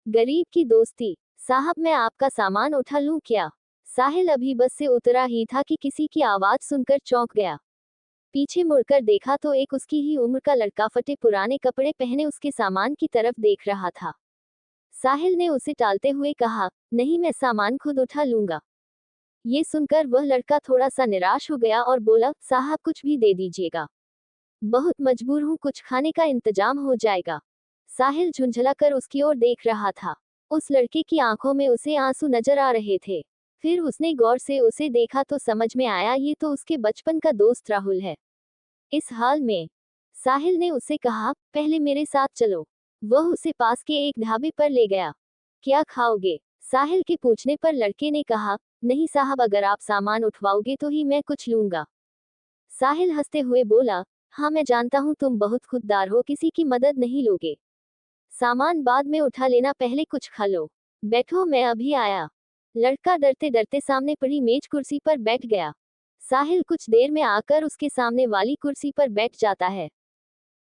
गरीब की दोस्ती। साहब मैं आपका सामान उठा लूं क्या? साहिल अभी बस से उतरा ही था कि किसी की आवाज सुनकर चौंक गया। पीछे मुड़कर देखा तो एक उसकी ही उम्र का लड़का फटे पुराने कपड़े पहने उसके सामान की तरफ देख रहा था। साहिल ने उसे टालते हुए कहा, नहीं मैं सामान खुद उठा लूंगा। ये सुनकर वह लड़का थोड़ा सा निराश हो गया और बोला, साहब कुछ भी दे दीजिएगा, बहुत मजबूर हूँ, कुछ खाने का इंतजाम हो जाएगा। साहिल झुंझलाकर उसकी ओर देख रहा था। उस लड़के की आंखों में उसे आंसू नजर आ रहे थे। फिर उसने गौर से उसे देखा तो समझ में आया ये तो उसके बचपन का दोस्त राहुल है। इस हाल में साहिल ने उसे कहा, पहले मेरे साथ चलो। वह उसे पास के एक ढाबे पर ले गया। क्या खाओगे? साहिल के पूछने पर लड़के ने कहा, नहीं साहब, अगर आप सामान उठवाओगे तो ही मैं कुछ लूंगा। साहिल हंसते हुए बोला, हाँ मैं जानता हूँ तुम बहुत खुददार हो, किसी की मदद नहीं लोगे। सामान बाद में उठा लेना, पहले कुछ खा लो। बैठो मैं अभी आया। लड़का डरते डरते सामने पड़ी मेज कुर्सी पर बैठ गया। साहिल कुछ देर में आकर उसके सामने वाली कुर्सी पर बैठ जाता है।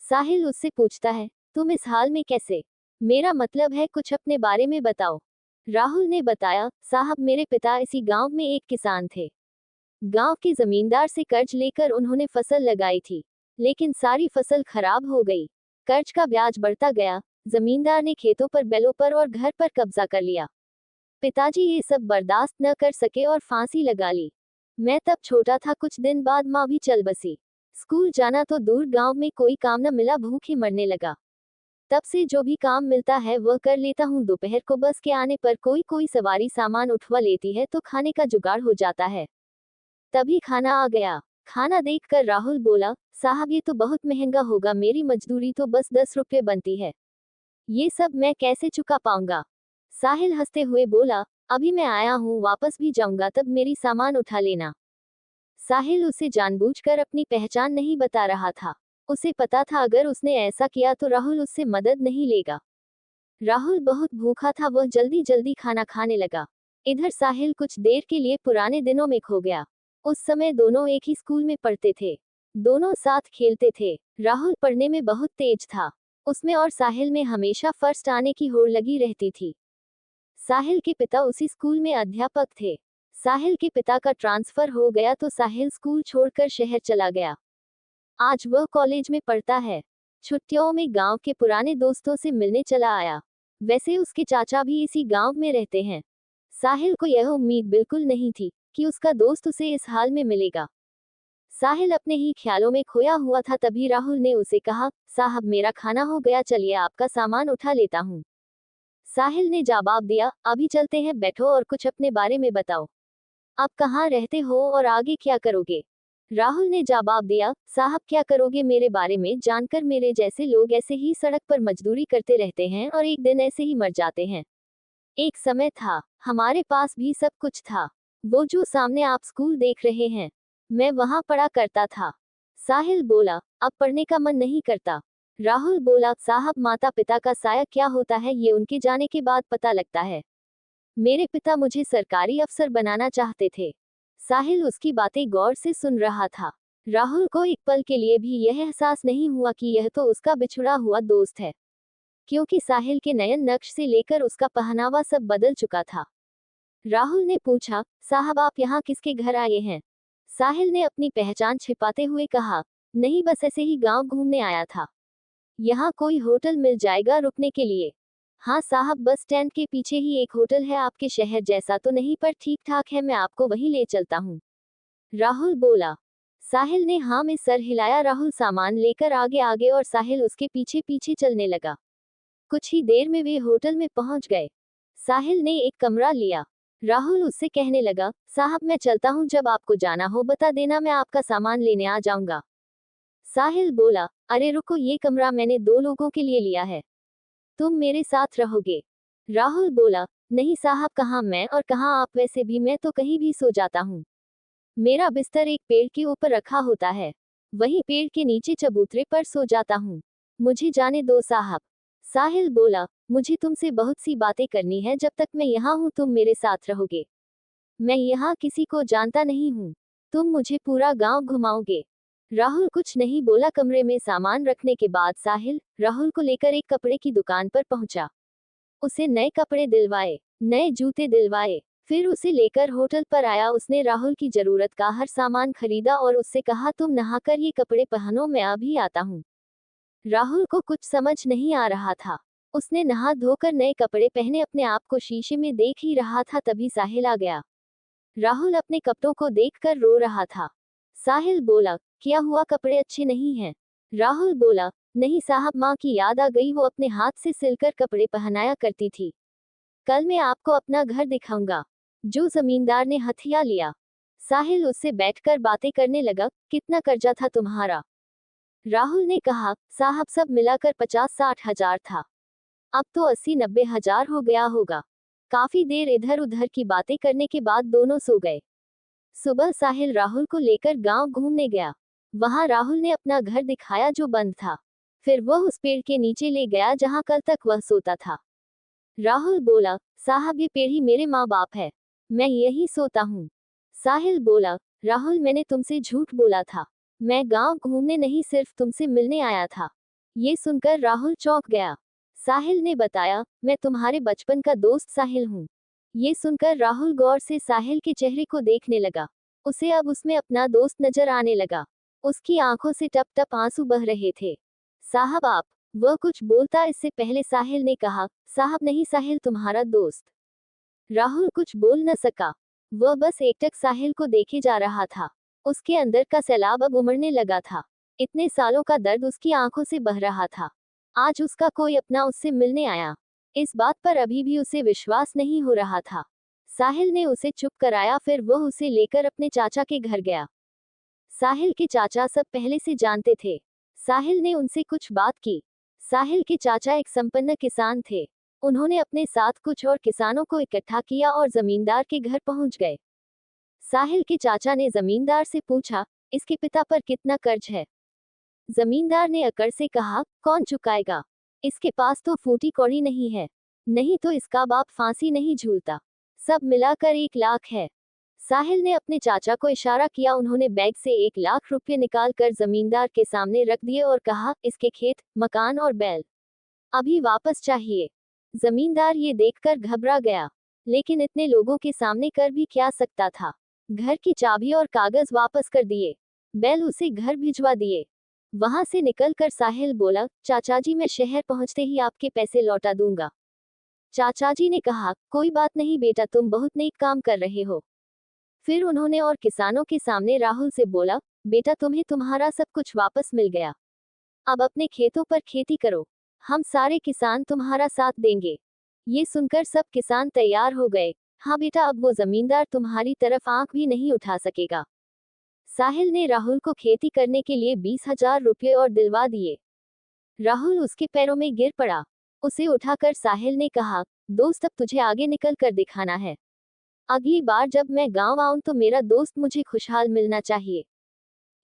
साहिल उससे पूछता है, तुम इस हाल में कैसे? मेरा मतलब है कुछ अपने बारे में बताओ। राहुल ने बताया, साहब मेरे पिता इसी गांव में एक किसान थे। गांव के जमींदार से कर्ज लेकर उन्होंने फसल लगाई थी, लेकिन सारी फसल खराब हो गई। कर्ज का ब्याज बढ़ता गया। जमींदार ने खेतों पर, बैलों पर और घर पर कब्जा कर लिया। पिताजी ये सब बर्दाश्त न कर सके और फांसी लगा ली। मैं तब छोटा था, कुछ दिन बाद माँ भी चल बसी। स्कूल जाना तो दूर, गांव में कोई काम न मिला, भूखे मरने लगा। तब से जो भी काम मिलता है वह कर लेता हूँ। दोपहर को बस के आने पर कोई कोई सवारी सामान उठवा लेती है तो खाने का जुगाड़ हो जाता है। तभी खाना आ गया। खाना देखकर राहुल बोला, साहब ये तो बहुत महंगा होगा, मेरी मजदूरी तो बस 10 रुपये बनती है, ये सब मैं कैसे चुका पाऊंगा? साहिल हंसते हुए बोला, अभी मैं आया हूँ, वापस भी जाऊंगा, तब मेरी सामान उठा लेना। साहिल उसे जानबूझकर अपनी पहचान नहीं बता रहा था। उसे पता था अगर उसने ऐसा किया तो राहुल उससे मदद नहीं लेगा। राहुल बहुत भूखा था, वह जल्दी जल्दी खाना खाने लगा। इधर साहिल कुछ देर के लिए पुराने दिनों में खो गया। उस समय दोनों एक ही स्कूल में पढ़ते थे। दोनों साथ खेलते थे। राहुल पढ़ने में बहुत तेज था। उसमें और साहिल में हमेशा फर्स्ट आने की होड़ लगी रहती थी। साहिल के पिता उसी स्कूल में अध्यापक थे। साहिल के पिता का ट्रांसफर हो गया तो साहिल स्कूल छोड़कर शहर चला गया। आज वह कॉलेज में पढ़ता है। छुट्टियों में गांव के पुराने दोस्तों से मिलने चला आया। वैसे उसके चाचा भी इसी गांव में रहते हैं। साहिल को यह उम्मीद बिल्कुल नहीं थी कि उसका दोस्त उसे इस हाल में मिलेगा। साहिल अपने ही ख्यालों में खोया हुआ था, तभी राहुल ने उसे कहा, साहब मेरा खाना हो गया, चलिए आपका सामान उठा लेता हूँ। साहिल ने जवाब दिया, अभी चलते हैं, बैठो और कुछ अपने बारे में बताओ। आप कहाँ रहते हो और आगे क्या करोगे? राहुल ने जवाब दिया, साहब क्या करोगे मेरे बारे में जानकर? मेरे जैसे लोग ऐसे ही सड़क पर मजदूरी करते रहते हैं और एक दिन ऐसे ही मर जाते हैं। एक समय था, हमारे पास भी सब कुछ था। वो जो सामने आप स्कूल देख रहे हैं, मैं वहां पढ़ा करता था। साहिल बोला, अब पढ़ने का मन नहीं करता। राहुल बोला, साहब माता पिता का साया क्या होता है ये उनके जाने के बाद पता लगता है। मेरे पिता मुझे सरकारी अफसर बनाना चाहते थे। साहिल उसकी बातें गौर से सुन रहा था। राहुल को एक पल के लिए भी यह एहसास नहीं हुआ कि यह तो उसका बिछुड़ा हुआ दोस्त है, क्योंकि साहिल के नयन नक्श से लेकर उसका पहनावा सब बदल चुका था। राहुल ने पूछा, साहब आप यहाँ किसके घर आए हैं? साहिल ने अपनी पहचान छिपाते हुए कहा, नहीं बस ऐसे ही गांव घूमने आया था। यहाँ कोई होटल मिल जाएगा रुकने के लिए? हाँ साहब, बस स्टैंड के पीछे ही एक होटल है, आपके शहर जैसा तो नहीं पर ठीक ठाक है, मैं आपको वहीं ले चलता हूँ। राहुल बोला। साहिल ने हाँ में सर हिलाया। राहुल सामान लेकर आगे आगे और साहिल उसके पीछे पीछे चलने लगा। कुछ ही देर में वे होटल में पहुंच गए। साहिल ने एक कमरा लिया। राहुल उससे कहने लगा, साहब मैं चलता हूँ, जब आपको जाना हो बता देना, मैं आपका सामान लेने आ जाऊंगा। साहिल बोला, अरे रुको, ये कमरा मैंने 2 लोगों के लिए लिया है, तुम मेरे साथ रहोगे? राहुल बोला, नहीं साहब, कहाँ मैं और कहाँ आप, वैसे भी मैं तो कहीं भी सो जाता हूँ। मेरा बिस्तर एक पेड़ के ऊपर रखा होता है, वहीं पेड़ के नीचे चबूतरे पर सो जाता हूँ। मुझे जाने दो साहब। साहिल बोला, मुझे तुमसे बहुत सी बातें करनी है, जब तक मैं यहाँ हूँ तुम मेरे साथ रहोगे। मैं यहाँ किसी को जानता नहीं हूँ, तुम मुझे पूरा गांव घुमाओगे। राहुल कुछ नहीं बोला। कमरे में सामान रखने के बाद साहिल राहुल को लेकर एक कपड़े की दुकान पर पहुंचा। उसे नए कपड़े दिलवाए, नए जूते दिलवाए, फिर उसे लेकर होटल पर आया। उसने राहुल की जरूरत का हर सामान खरीदा और उससे कहा तुम नहाकर ये कपड़े पहनो, मैं अभी आता हूँ। राहुल को कुछ समझ नहीं आ रहा था। उसने नहा धोकर नए कपड़े पहने अपने आप को शीशे में देख ही रहा था, तभी साहिल आ गया। राहुल अपने कपड़ों को देखकर रो रहा था। साहिल बोला, क्या हुआ, कपड़े अच्छे नहीं हैं? राहुल बोला, नहीं साहब, माँ की याद आ गई, वो अपने हाथ से सिलकर कपड़े पहनाया करती थी। कल मैं आपको अपना घर दिखाऊंगा जो जमींदार ने हथिया लिया। साहिल उससे बैठकर बातें करने लगा, कितना कर्जा था तुम्हारा? राहुल ने कहा, साहब सब मिलाकर 50-60 हजार था, अब तो 80-90 हजार हो गया होगा। काफी देर इधर उधर की बातें करने के बाद दोनों सो गए। सुबह साहिल राहुल को लेकर गांव घूमने गया। वहां राहुल ने अपना घर दिखाया जो बंद था। फिर वह उस पेड़ के नीचे ले गया जहां कल तक वह सोता था। राहुल बोला, साहब ये पेड़ ही मेरे माँ बाप है, मैं यही सोता हूँ। साहिल बोला, राहुल मैंने तुमसे झूठ बोला था, मैं गांव घूमने नहीं सिर्फ तुमसे मिलने आया था। ये सुनकर राहुल चौंक गया। साहिल ने बताया, मैं तुम्हारे बचपन का दोस्त साहिल हूँ। ये सुनकर राहुल गौर से साहिल के चेहरे को देखने लगा। उसे अब उसमें अपना दोस्त नजर आने लगा। उसकी आंखों से टप टप आंसू बह रहे थे। साहब आप, वह कुछ बोलता इससे पहले साहिल ने कहा, साहब नहीं, साहिल तुम्हारा दोस्त। राहुल कुछ बोल न सका। वह बस एकटक साहिल को देखे जा रहा था। उसके अंदर का सैलाब अब उमड़ने लगा था। इतने सालों का दर्द उसकी आंखों से बह रहा था। आज उसका कोई अपना उससे मिलने आया। इस बात पर अभी भी उसे विश्वास नहीं हो रहा था। साहिल ने उसे चुप कराया, फिर वह उसे लेकर अपने चाचा के घर गया। साहिल के चाचा सब पहले से जानते थे। साहिल ने उनसे कुछ बात की। साहिल के चाचा एक संपन्न किसान थे। उन्होंने अपने साथ कुछ और किसानों को इकट्ठा किया और जमींदार के घर पहुंच गए। साहिल के चाचा ने जमींदार से पूछा, इसके पिता पर कितना कर्ज है? जमींदार ने अकड़ से कहा, कौन चुकाएगा? इसके पास तो फूटी कौड़ी नहीं है, नहीं तो इसका बाप फांसी नहीं झूलता। सब मिलाकर 1 लाख है। साहिल ने अपने चाचा को इशारा किया। उन्होंने बैग से 1 लाख रुपए निकाल कर जमींदार के सामने रख दिए और कहा, इसके खेत, मकान और बैल अभी वापस चाहिए। जमींदार ये देखकर घबरा गया, लेकिन इतने लोगों के सामने कर भी क्या सकता था। घर की चाबी और कागज वापस कर दिए, बैल उसे घर भिजवा दिए। वहां से निकलकर साहिल बोला, चाचाजी मैं शहर पहुंचते ही आपके पैसे लौटा दूंगा। चाचाजी ने कहा, कोई बात नहीं बेटा, तुम बहुत नेक काम कर रहे हो। फिर उन्होंने और किसानों के सामने राहुल से बोला, बेटा तुम्हें तुम्हारा सब कुछ वापस मिल गया, अब अपने खेतों पर खेती करो, हम सारे किसान तुम्हारा साथ देंगे। ये सुनकर सब किसान तैयार हो गए। हाँ बेटा, अब वो जमींदार तुम्हारी तरफ आंख भी नहीं उठा सकेगा। साहिल ने राहुल को खेती करने के लिए 20,000 रुपये और दिलवा दिए। राहुल उसके पैरों में गिर पड़ा। उसे उठाकर साहिल ने कहा, दोस्त अब तुझे आगे निकल कर दिखाना है। अगली बार जब मैं गांव आऊं तो मेरा दोस्त मुझे खुशहाल मिलना चाहिए।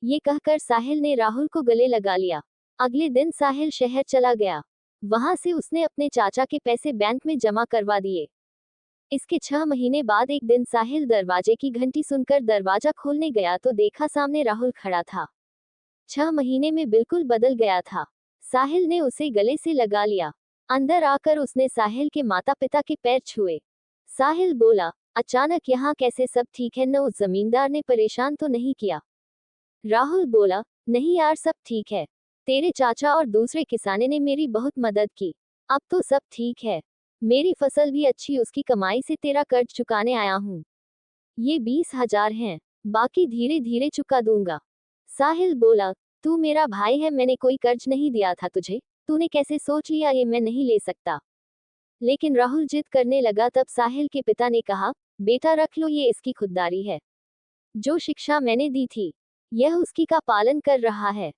ये कहकर साहिल ने राहुल को गले लगा लिया। अगले दिन साहिल शहर चला गया। वहां से उसने अपने चाचा के पैसे बैंक में जमा करवा दिए। इसके 6 महीने बाद एक दिन साहिल दरवाजे की घंटी सुनकर दरवाजा खोलने गया तो देखा सामने राहुल खड़ा था। 6 महीने में बिल्कुल बदल गया था। साहिल ने उसे गले से लगा लिया। अंदर आकर उसने साहिल के माता पिता के पैर छुए। साहिल बोला, अचानक यहाँ कैसे, सब ठीक है न? उस जमींदार ने परेशान तो नहीं किया? राहुल बोला, नहीं यार, सब ठीक है। तेरे चाचा और दूसरे किसाने ने मेरी बहुत मदद की, अब तो सब ठीक है। मेरी फसल भी अच्छी, उसकी कमाई से तेरा कर्ज चुकाने आया हूँ। ये 20,000 हैं, बाकी धीरे धीरे चुका दूंगा। साहिल बोला, तू मेरा भाई है, मैंने कोई कर्ज नहीं दिया था तुझे, तूने कैसे सोच लिया ये मैं नहीं ले सकता? लेकिन राहुल जिद करने लगा। तब साहिल के पिता ने कहा, बेटा रख लो, ये इसकी खुददारी है। जो शिक्षा मैंने दी थी यह उसकी का पालन कर रहा है।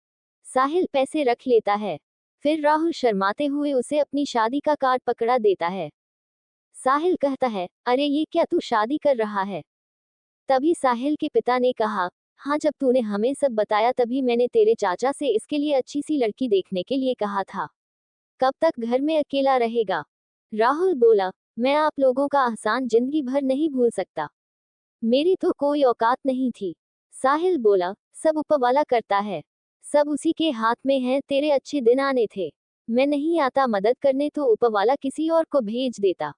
साहिल पैसे रख लेता है। फिर राहुल शर्माते हुए उसे अपनी शादी का कार्ड पकड़ा देता है। साहिल कहता है, अरे ये क्या, तू शादी कर रहा है? तभी साहिल के पिता ने कहा, हाँ, जब तूने हमें सब बताया तभी मैंने तेरे चाचा से इसके लिए अच्छी सी लड़की देखने के लिए कहा था। कब तक घर में अकेला रहेगा? राहुल बोला, मैं आप लोगों का एहसान जिंदगी भर नहीं भूल सकता, मेरी तो कोई औकात नहीं थी। साहिल बोला, सब ऊपर वाला करता है, सब उसी के हाथ में है, तेरे अच्छे दिन आने थे, मैं नहीं आता मदद करने तो ऊपरवाला किसी और को भेज देता।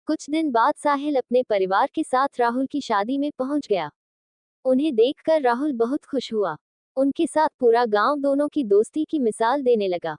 कुछ दिन बाद साहिल अपने परिवार के साथ राहुल की शादी में पहुंच गया। उन्हें देखकर राहुल बहुत खुश हुआ। उनके साथ पूरा गांव दोनों की दोस्ती की मिसाल देने लगा।